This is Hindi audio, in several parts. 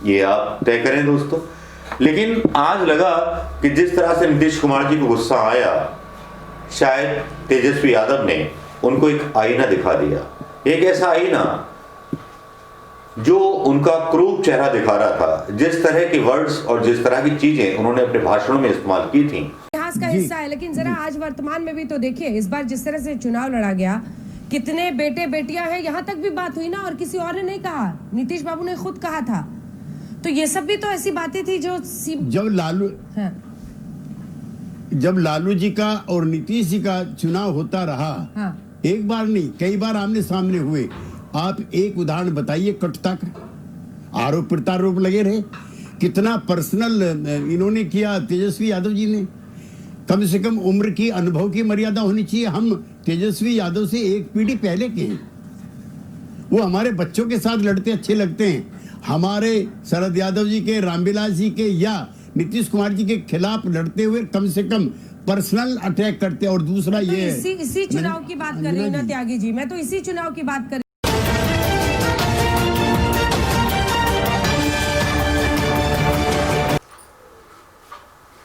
ये आप तय करें दोस्तों। लेकिन आज लगा कि जिस तरह से नीतीश कुमार जी को गुस्सा आया, शायद तेजस्वी यादव ने उनको एक आईना दिखा दिया, एक ऐसा आईना जो उनका क्रूर चेहरा दिखा रहा था। जिस तरह के वर्ड्स और जिस तरह की चीजें उन्होंने अपने भाषणों में इस्तेमाल की थी, इतिहास का हिस्सा है। लेकिन जरा आज वर्तमान में भी तो देखिए, इस बार जिस तरह से चुनाव लड़ा गया, कितने बेटे बेटियां हैं, यहाँ तक भी बात हुई ना, और किसी और ने नहीं कहा, नीतीश बाबू ने खुद कहा था। तो ये सब भी तो ऐसी बातें थी जो जब लालू जी का और नीतीश जी का चुनाव होता रहा, एक बार नहीं कई बार आमने सामने हुए। आप एक उदाहरण बताइए, कटुता का आरोप प्रत्यारोप लगे रहे, कितना पर्सनल इन्होंने किया तेजस्वी यादव जी ने। कम से कम उम्र की, अनुभव की मर्यादा होनी चाहिए। हम तेजस्वी यादव से एक पीढ़ी पहले के हैं, वो हमारे बच्चों के साथ लड़ते अच्छे लगते हैं। हमारे शरद यादव जी के, रामविलास जी के या नीतीश कुमार जी के खिलाफ लड़ते हुए कम से कम पर्सनल अटैक करते। और दूसरा तो ये इसी चुनाव की बात कर रही हूँ ना त्यागी जी, मैं तो इसी चुनाव की बात कर।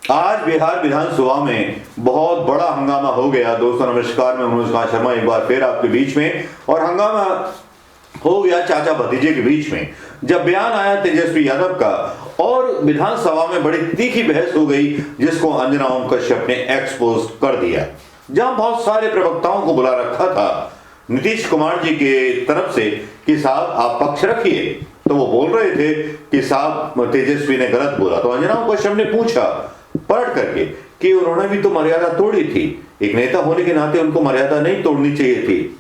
आज बिहार विधानसभा में बहुत बड़ा हंगामा हो गया। दोस्तों नमस्कार, मैं मनोज शर्मा एक बार फिर आपके बीच में। और हंगामा हो गया चाचा भतीजे के बीच में, जब बयान आया तेजस्वी यादव का और विधानसभा में बड़ी तीखी बहस हो गई, जिसको अंजना ओम कश्यप ने एक्सपोज कर दिया। जहां बहुत सारे प्रवक्ताओं को बुला रखा था नीतीश कुमार जी के तरफ से कि साहब आप पक्ष रखिए, तो वो बोल रहे थे कि साहब तेजस्वी ने गलत बोला। तो अंजना ओम कश्यप ने पूछा पलट करके कि उन्होंने भी तो मर्यादा तोड़ी थी, एक नेता होने के नाते उनको मर्यादा नहीं तोड़नी चाहिए थी।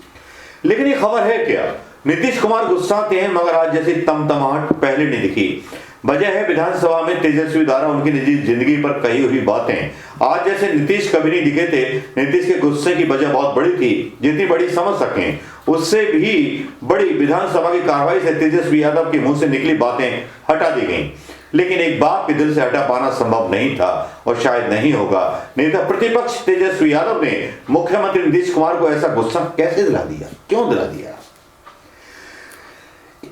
लेकिन ये खबर है क्या, नीतीश कुमार गुस्साते हैं मगर आज जैसी तमतमाहट पहले नहीं दिखी। वजह है विधानसभा में तेजस्वी द्वारा उनकी निजी जिंदगी पर कही हुई बातें। आज जैसे नीतीश कभी नहीं दिखे थे। नीतीश के गुस्से की वजह बहुत बड़ी थी, जितनी बड़ी समझ सकें उससे भी बड़ी विधानसभा की कार्रवाई से तेजस्वी यादव के मुंह से निकली बातें हटा दी गई। लेकिन एक बात के दिल से हटा पाना संभव नहीं था और शायद नहीं होगा। नेता प्रतिपक्ष तेजस्वी यादव ने मुख्यमंत्री नीतीश कुमार को ऐसा गुस्सा कैसे दिला दिया, क्यों दिला दिया,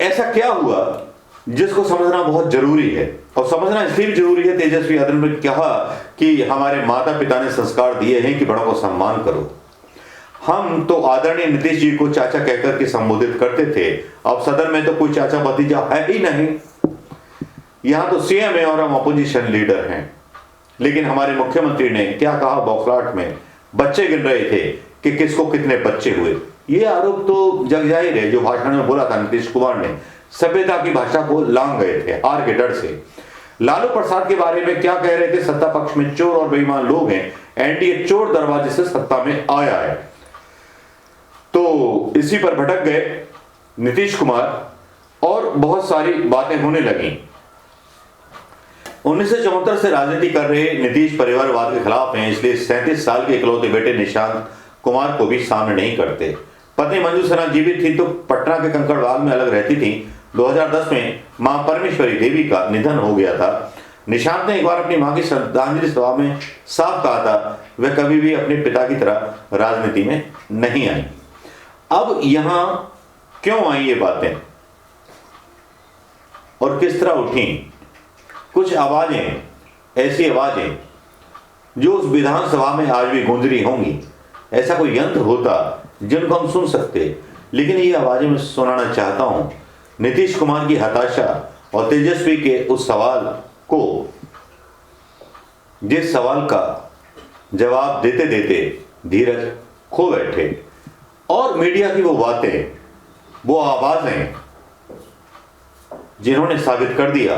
ऐसा क्या हुआ, जिसको समझना बहुत जरूरी है। और समझना इसलिए भी जरूरी है, तेजस्वी यादव ने कहा कि हमारे माता पिता ने संस्कार दिए हैं कि बड़ों को सम्मान करो। हम तो आदरणीय नीतीश जी को चाचा कहकर के संबोधित करते थे, अब सदन में तो कोई चाचा भतीजा है ही नहीं। यहां तो सीएम है और हम अपोजिशन लीडर हैं। लेकिन हमारे मुख्यमंत्री ने क्या कहा, बौखलाहट में बच्चे गिन रहे थे कि किसको कितने बच्चे हुए। ये आरोप तो जग जाहिर है, जो भाषण में बोला था नीतीश कुमार ने, सभ्यता की भाषा को लांग गए थे हार के डर से। लालू प्रसाद के बारे में क्या कह रहे थे, सत्ता पक्ष में चोर और बेईमान लोग हैं, एनडीए चोर दरवाजे से सत्ता में आया है। तो इसी पर भटक गए नीतीश कुमार और बहुत सारी बातें होने लगी। 1974 से राजनीति कर रहे नीतीश परिवारवाद के खिलाफ हैं, इसलिए 37 साल के इकलौते बेटे निशांत कुमार को भी सामने नहीं करते। पत्नी मंजू सिन्हा जीवित थी तो पटना के कंकड़बाग में अलग रहती थी। 2010 में मां परमेश्वरी देवी का निधन हो गया था। निशांत ने एक बार अपनी मां की श्रद्धांजलि सभा में साफ कहा था वह कभी भी अपने पिता की तरह राजनीति में नहीं आई। अब यहां क्यों आई ये बातें और किस तरह उठी, कुछ आवाजें, ऐसी आवाजें जो उस विधानसभा में आज भी गूंज रही होंगी। ऐसा कोई यंत्र होता जिनको हम सुन सकते, लेकिन ये आवाजें मैं सुनाना चाहता हूं। नीतीश कुमार की हताशा और तेजस्वी के उस सवाल को, जिस सवाल का जवाब देते देते धीरज खो बैठे, और मीडिया की वो बातें, वो आवाजें जिन्होंने साबित कर दिया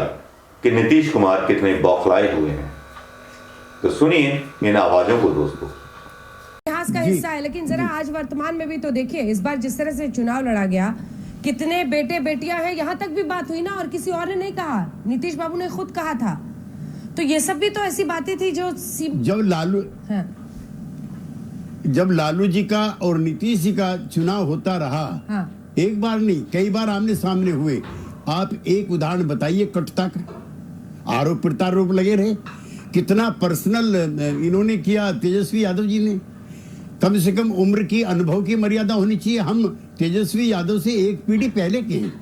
कि नीतीश कुमार कितने बौखलाए हुए हैं। तो सुनिए इन आवाजों को दोस्तों। इतिहास का हिस्सा है। लेकिन जरा आज वर्तमान में भी तो देखिए, इस बार जिस तरह से चुनाव लड़ा गया, कितने बेटे बेटियां हैं, यहाँ तक भी बात हुई ना, और किसी और ने नहीं कहा, नीतीश बाबू ने खुद कहा था। तो ये सब भी तो ऐसी बातें थी जो जब लालू जी का और नीतीश जी का चुनाव होता रहा, एक बार नहीं कई बार आमने सामने हुए। आप एक उदाहरण बताइए, कटुता का आरोप प्रत्यारोप लगे रहे, कितना पर्सनल इन्होंने किया तेजस्वी यादव जी ने। कम से कम उम्र की, अनुभव की मर्यादा होनी चाहिए। हम तेजस्वी यादव से एक पीढ़ी पहले के हैं,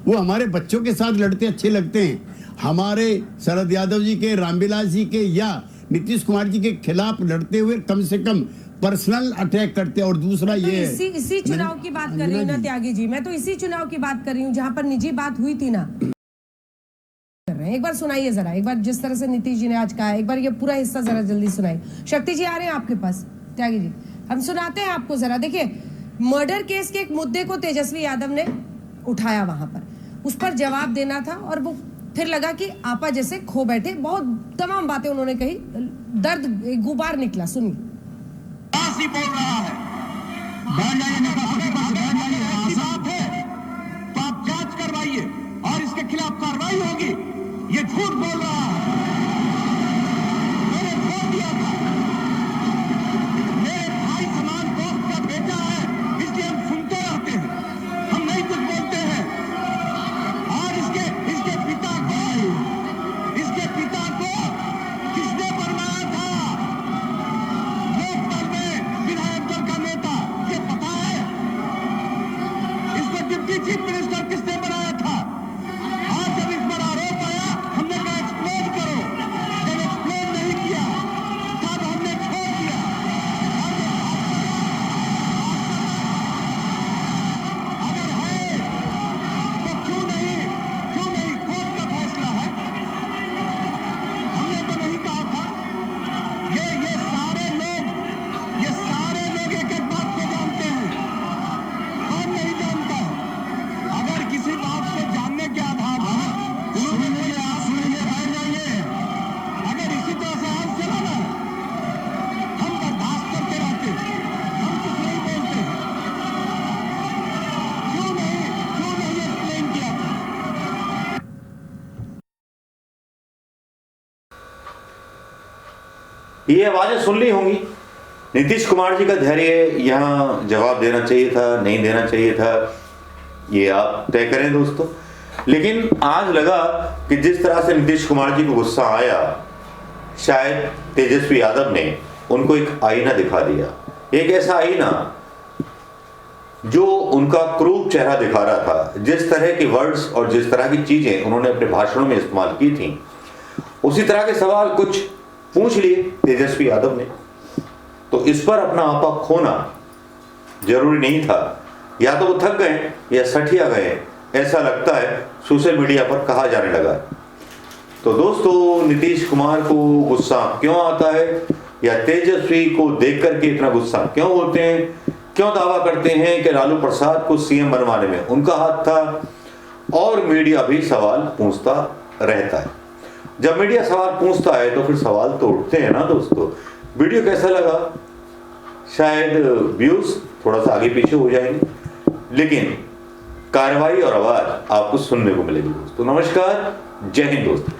वो हमारे बच्चों के साथ लड़ते अच्छे लगते हैं। हमारे शरद यादव जी के, रामविलास जी के या नीतीश कुमार जी के खिलाफ लड़ते हुए कम से कम पर्सनल अटैक करते हैं। और दूसरा तो ये इसी चुनाव की बात कर रही हूँ ना त्यागी जी, मैं तो इसी चुनाव की बात कर रही हूँ जहां पर निजी बात हुई थी ना। कर रहे हैं, एक बार सुनाइए जरा, एक बार जिस तरह से नीतीश जी ने आज कहा, एक बार ये पूरा हिस्सा जरा जल्दी सुनाइए। शक्ति जी आ रहे हैं आपके पास, त्यागी जी हम सुनाते हैं आपको जरा। देखिए, मर्डर केस के एक मुद्दे को तेजस्वी यादव ने उठाया वहां पर, उस पर जवाब देना था और वो फिर लगा कि आपा जैसे खो बैठे, बहुत तमाम बातें उन्होंने कही, दर्द गुबार निकला। सुनिए। बोल रहा है तो आप जांच करवाइए और इसके खिलाफ कार्रवाई होगी। ये झूठ बोल रहा है। मैंने वोट दिया था, मेरे भाई समान दोस्त का बेटा है, इसलिए हम सुनते रहते हैं, हम नहीं कुछ बोलते हैं। और इसके पिता को किसने बनवाया था? लोकदल में विधायक दल का नेता, ये पता है? इसको डिप्टी चीफ मिनिस्टर किसने बनाया था? आज जब इस पर आरोप आया, हमने कहा एक्सप्लेन करो। जब एक्सप्लेन नहीं किया तब हमने छोड़ दिया। अगर है तो क्यों नहीं कोर्ट का फैसला है। हमने तो नहीं कहा था। ये सारे लोग एक एक बात को जानते हैं। कौन नहीं जानता है? अगर किसी बात को जानने के आधार पर सुनिए बैठ जाइए। अगर इसी तरह से आज चला ना, हम बर्दाश्त करते रहते, हम कुछ नहीं बोलते। क्यों नहीं एक्सप्लेन किया था? ये आवाजें सुन ली होंगी। नीतीश कुमार जी का धैर्य यहाँ जवाब देना चाहिए था, नहीं देना चाहिए था, ये आप तय करें दोस्तों। लेकिन आज लगा कि जिस तरह से नीतीश कुमार जी को गुस्सा आया, शायद तेजस्वी यादव ने उनको एक आईना दिखा दिया, एक ऐसा आईना जो उनका क्रूर चेहरा दिखा रहा था। जिस तरह के वर्ड्स और जिस तरह की चीजें उन्होंने अपने भाषणों में इस्तेमाल की थी, उसी तरह के सवाल कुछ पूछ लिए तेजस्वी यादव ने। तो इस पर अपना आपा खोना जरूरी नहीं था। या तो वो थक गए या सठिया गए, ऐसा लगता है सोशल मीडिया पर कहा जाने लगा। तो दोस्तों, नीतीश कुमार को गुस्सा क्यों आता है या तेजस्वी को देख करके इतना गुस्सा क्यों होते हैं, क्यों दावा करते हैं कि लालू प्रसाद को सीएम बनवाने में उनका हाथ था, और मीडिया भी सवाल पूछता रहता है। जब मीडिया सवाल पूछता है तो फिर सवाल तो उठते हैं ना दोस्तों। वीडियो कैसा लगा? शायद व्यूज थोड़ा सा आगे पीछे हो जाएंगे, लेकिन कार्रवाई और आवाज आपको सुनने को मिलेगी दोस्तों। नमस्कार, जय हिंद दोस्तों।